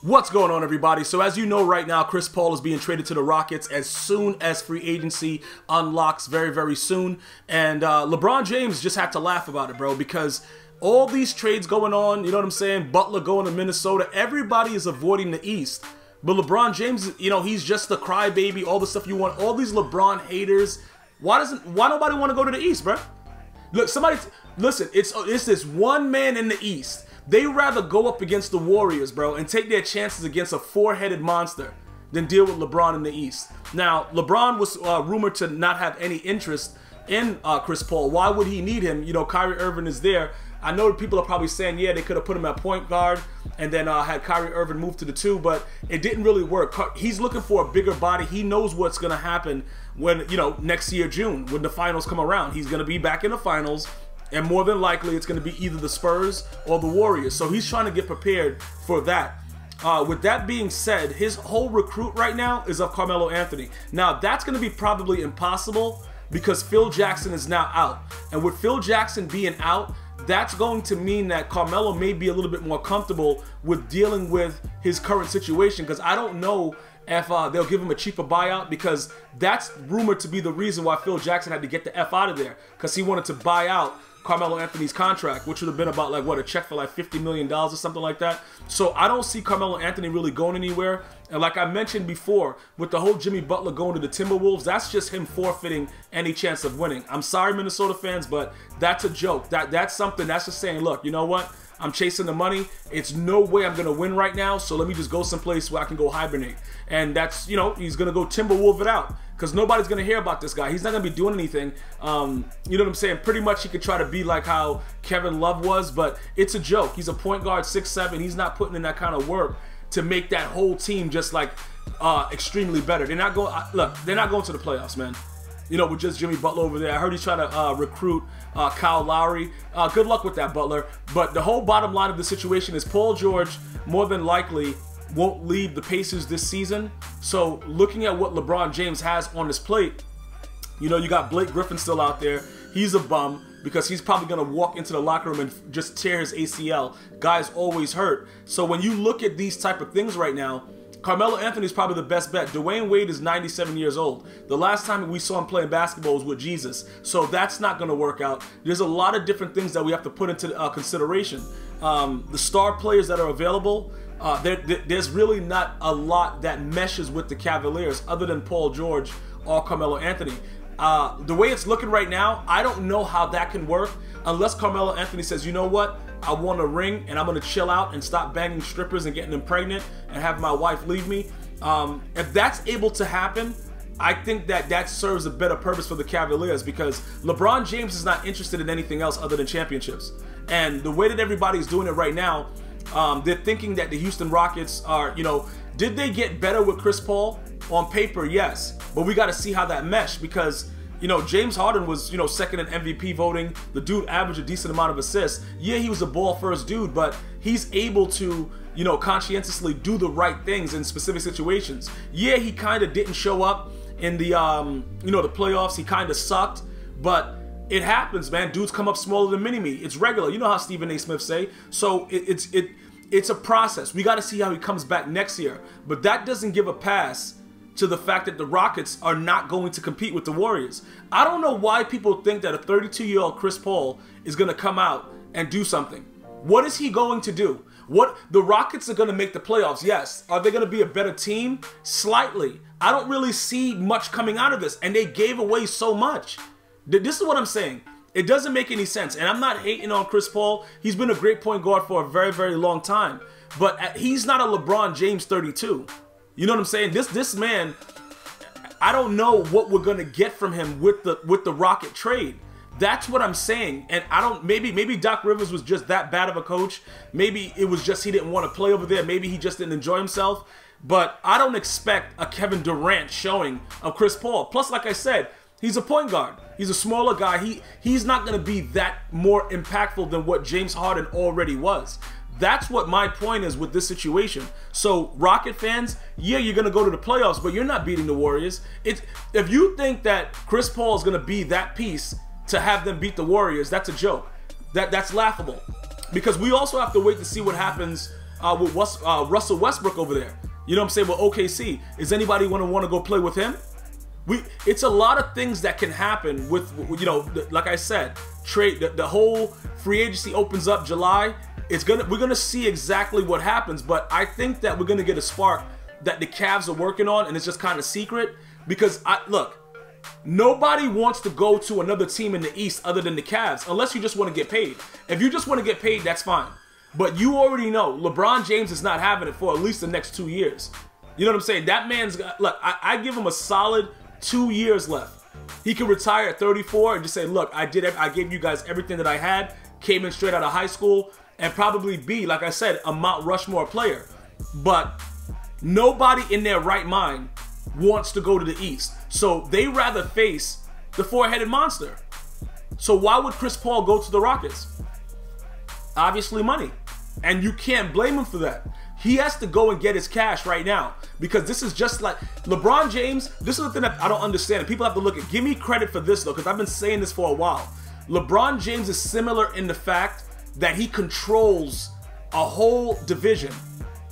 What's going on, everybody? So as you know right now, Chris Paul is being traded to the Rockets as soon as free agency unlocks very, very soon. And LeBron James just had to laugh about it, bro, because all these trades going on, you know what I'm saying? Butler going to Minnesota, everybody is avoiding the East. But LeBron James, you know, he's just the crybaby, all the stuff you want, all these LeBron haters. Why nobody want to go to the East, bro? Look, listen, it's this one man in the East. They rather go up against the Warriors, bro, and take their chances against a four-headed monster than deal with LeBron in the East. Now, LeBron was rumored to not have any interest in Chris Paul. Why would he need him? You know, Kyrie Irving is there. I know people are probably saying, yeah, they could have put him at point guard and then had Kyrie Irving move to the 2, but it didn't really work. He's looking for a bigger body. He knows what's going to happen when, you know, next year, June, when the finals come around. He's going to be back in the finals. And more than likely, it's going to be either the Spurs or the Warriors. So he's trying to get prepared for that. With that being said, his whole recruit right now is of Carmelo Anthony. Now, that's going to be probably impossible because Phil Jackson is now out. And with Phil Jackson being out, that's going to mean that Carmelo may be a little bit more comfortable with dealing with his current situation, because I don't know if they'll give him a cheaper buyout, because that's rumored to be the reason why Phil Jackson had to get the F out of there, because he wanted to buy out Carmelo Anthony's contract, which would have been about like, what, a check for like $50 million or something like that. So I don't see Carmelo Anthony really going anywhere. And like I mentioned before, with the whole Jimmy Butler going to the Timberwolves, that's just him forfeiting any chance of winning. I'm sorry, Minnesota fans, but that's a joke. That's something that's just saying, look, you know what? I'm chasing the money. It's no way I'm going to win right now, so let me just go someplace where I can go hibernate. And that's, you know, he's going to go Timberwolf it out, because nobody's going to hear about this guy. He's not going to be doing anything. You know what I'm saying? Pretty much he could try to be like how Kevin Love was, but it's a joke. He's a point guard, 6'7". He's not putting in that kind of work to make that whole team just like extremely better. They're not going, look, they're not going to the playoffs, man. You know, with just Jimmy Butler over there. I heard he's trying to recruit Kyle Lowry. Good luck with that, Butler. But the whole bottom line of the situation is Paul George more than likely won't leave the Pacers this season. So looking at what LeBron James has on his plate, you know, you got Blake Griffin still out there. He's a bum because he's probably going to walk into the locker room and just tear his ACL. Guy's always hurt. So when you look at these type of things right now, Carmelo Anthony is probably the best bet. Dwayne Wade is 97 years old. The last time we saw him playing basketball was with Jesus. So that's not going to work out. There's a lot of different things that we have to put into consideration. The star players that are available, there's really not a lot that meshes with the Cavaliers other than Paul George or Carmelo Anthony. The way it's looking right now, I don't know how that can work unless Carmelo Anthony says, you know what? I want a ring and I'm going to chill out and stop banging strippers and getting them pregnant and have my wife leave me. If that's able to happen, I think that serves a better purpose for the Cavaliers, because LeBron James is not interested in anything else other than championships. And the way that everybody's doing it right now, they're thinking that the Houston Rockets are, you know, did they get better with Chris Paul? On paper, yes. But we got to see how that meshed, because you know, James Harden was, you know, second in MVP voting. The dude averaged a decent amount of assists. Yeah, he was a ball-first dude, but he's able to, you know, conscientiously do the right things in specific situations. Yeah, he kind of didn't show up in the, you know, the playoffs. He kind of sucked, but it happens, man. Dudes come up smaller than mini-me. It's regular. You know how Stephen A. Smith say. So it's a process. We got to see how he comes back next year. But that doesn't give a pass to the fact that the Rockets are not going to compete with the Warriors. I don't know why people think that a 32-year-old Chris Paul is going to come out and do something. What is he going to do? The Rockets are going to make the playoffs, yes. Are they going to be a better team? Slightly. I don't really see much coming out of this, and they gave away so much. This is what I'm saying. It doesn't make any sense, and I'm not hating on Chris Paul. He's been a great point guard for a very, very long time, but he's not a LeBron James 32. You know what I'm saying? This man, I don't know what we're gonna get from him with the Rocket trade. That's what I'm saying. And I don't, maybe Doc Rivers was just that bad of a coach. Maybe it was just he didn't want to play over there. Maybe he just didn't enjoy himself. But I don't expect a Kevin Durant showing of Chris Paul. Plus, like I said, he's a point guard. He's a smaller guy. He's not gonna be that more impactful than what James Harden already was. That's what my point is with this situation. So, Rocket fans, yeah, you're going to go to the playoffs, but you're not beating the Warriors. If you think that Chris Paul is going to be that piece to have them beat the Warriors, that's a joke. That's laughable. Because we also have to wait to see what happens with Russell Westbrook over there. You know what I'm saying? With OKC. Is anybody want to go play with him? It's a lot of things that can happen with, you know, like I said, the whole free agency opens up July. We're gonna see exactly what happens, but I think that we're gonna get a spark that the Cavs are working on, and it's just kind of secret because look, nobody wants to go to another team in the East other than the Cavs, unless you just want to get paid. If you just want to get paid, that's fine. But you already know LeBron James is not having it for at least the next 2 years. You know what I'm saying? That man's look. I give him a solid 2 years left. He can retire at 34 and just say, look, I gave you guys everything that I had, came in straight out of high school, and probably be, like I said, a Mount Rushmore player. But nobody in their right mind wants to go to the East. So they rather face the four-headed monster. So why would Chris Paul go to the Rockets? Obviously money. And you can't blame him for that. He has to go and get his cash right now, because this is just like LeBron James. This is the thing that I don't understand. People have to look at. Give me credit for this though, because I've been saying this for a while. LeBron James is similar in the fact that he controls a whole division,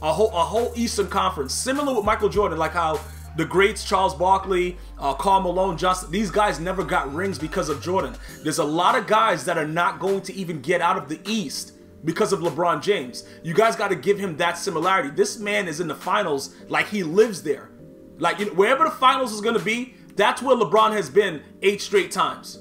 a whole Eastern Conference. Similar with Michael Jordan, like how the greats Charles Barkley, Carmelo Anthony, these guys never got rings because of Jordan. There's a lot of guys that are not going to even get out of the East because of LeBron James. You guys got to give him that similarity. This man is in the finals like he lives there. Like, you know, wherever the finals is going to be, that's where LeBron has been 8 straight times.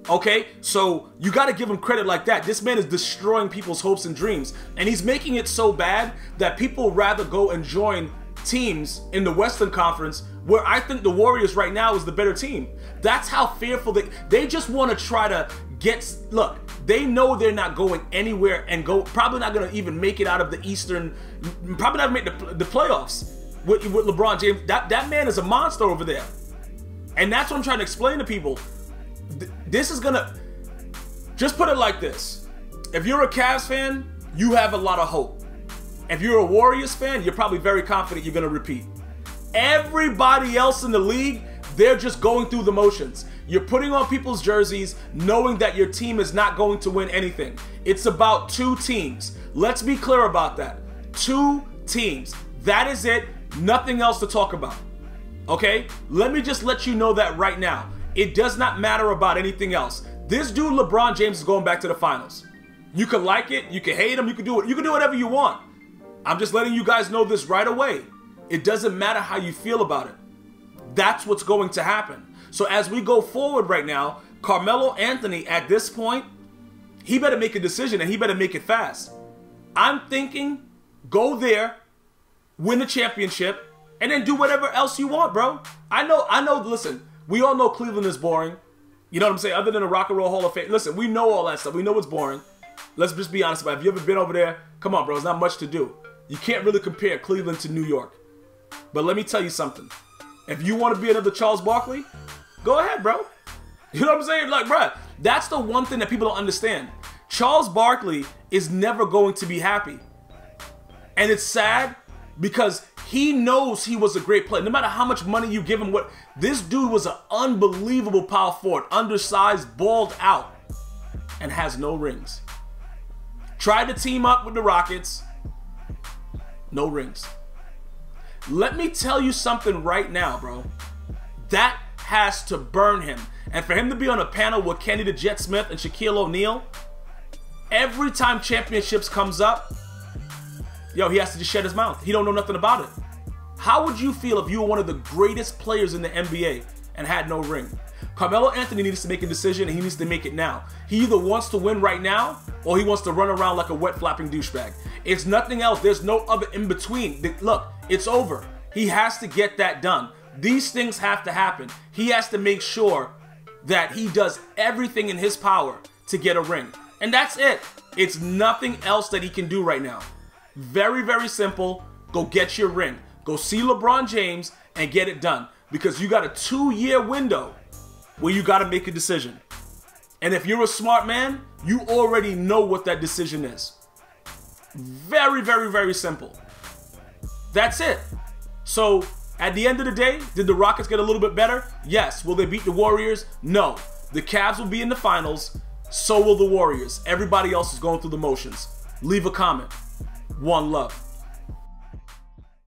Okay? So you got to give him credit like that. This man is destroying people's hopes and dreams. And he's making it so bad that people rather go and join teams in the Western Conference, where I think the Warriors right now is the better team. That's how fearful they just want to try to get. Look, they know they're not going anywhere and probably not going to even make it out of the Eastern, probably not make the playoffs with LeBron James. That man is a monster over there. And that's what I'm trying to explain to people. This is gonna, just put it like this. If you're a Cavs fan, you have a lot of hope. If you're a Warriors fan, you're probably very confident you're gonna repeat. Everybody else in the league, they're just going through the motions. You're putting on people's jerseys knowing that your team is not going to win anything. It's about 2 teams. Let's be clear about that. 2 teams. That is it. Nothing else to talk about. Okay? Let me just let you know that right now. It does not matter about anything else. This dude, LeBron James, is going back to the finals. You can like it, you can hate him, you can do it. You can do whatever you want. I'm just letting you guys know this right away. It doesn't matter how you feel about it. That's what's going to happen. So as we go forward right now, Carmelo Anthony at this point, he better make a decision and he better make it fast. I'm thinking, go there, win the championship, and then do whatever else you want, bro. I know, listen, we all know Cleveland is boring. You know what I'm saying? Other than the Rock and Roll Hall of Fame. Listen, we know all that stuff. We know it's boring. Let's just be honest about it. Have you ever been over there? Come on, bro. There's not much to do. You can't really compare Cleveland to New York. But let me tell you something. If you want to be another Charles Barkley, go ahead, bro. You know what I'm saying? Like, bro, that's the one thing that people don't understand. Charles Barkley is never going to be happy. And it's sad because he knows he was a great player. No matter how much money you give him, this dude was an unbelievable power forward, undersized, balled out, and has no rings. Tried to team up with the Rockets, no rings. Let me tell you something right now, bro. That has to burn him. And for him to be on a panel with Kenny the Jet Smith and Shaquille O'Neal, every time championships comes up, yo, he has to just shut his mouth. He don't know nothing about it. How would you feel if you were one of the greatest players in the NBA and had no ring? Carmelo Anthony needs to make a decision, and he needs to make it now. He either wants to win right now, or he wants to run around like a wet flapping douchebag. It's nothing else. There's no other in between. Look, it's over. He has to get that done. These things have to happen. He has to make sure that he does everything in his power to get a ring. And that's it. It's nothing else that he can do right now. Very, very simple. Go get your ring. Go see LeBron James and get it done. Because you got a 2-year window where you got to make a decision. And if you're a smart man, you already know what that decision is. Very, very, very simple. That's it. So, at the end of the day, did the Rockets get a little bit better? Yes. Will they beat the Warriors? No. The Cavs will be in the finals. So will the Warriors. Everybody else is going through the motions. Leave a comment. One love.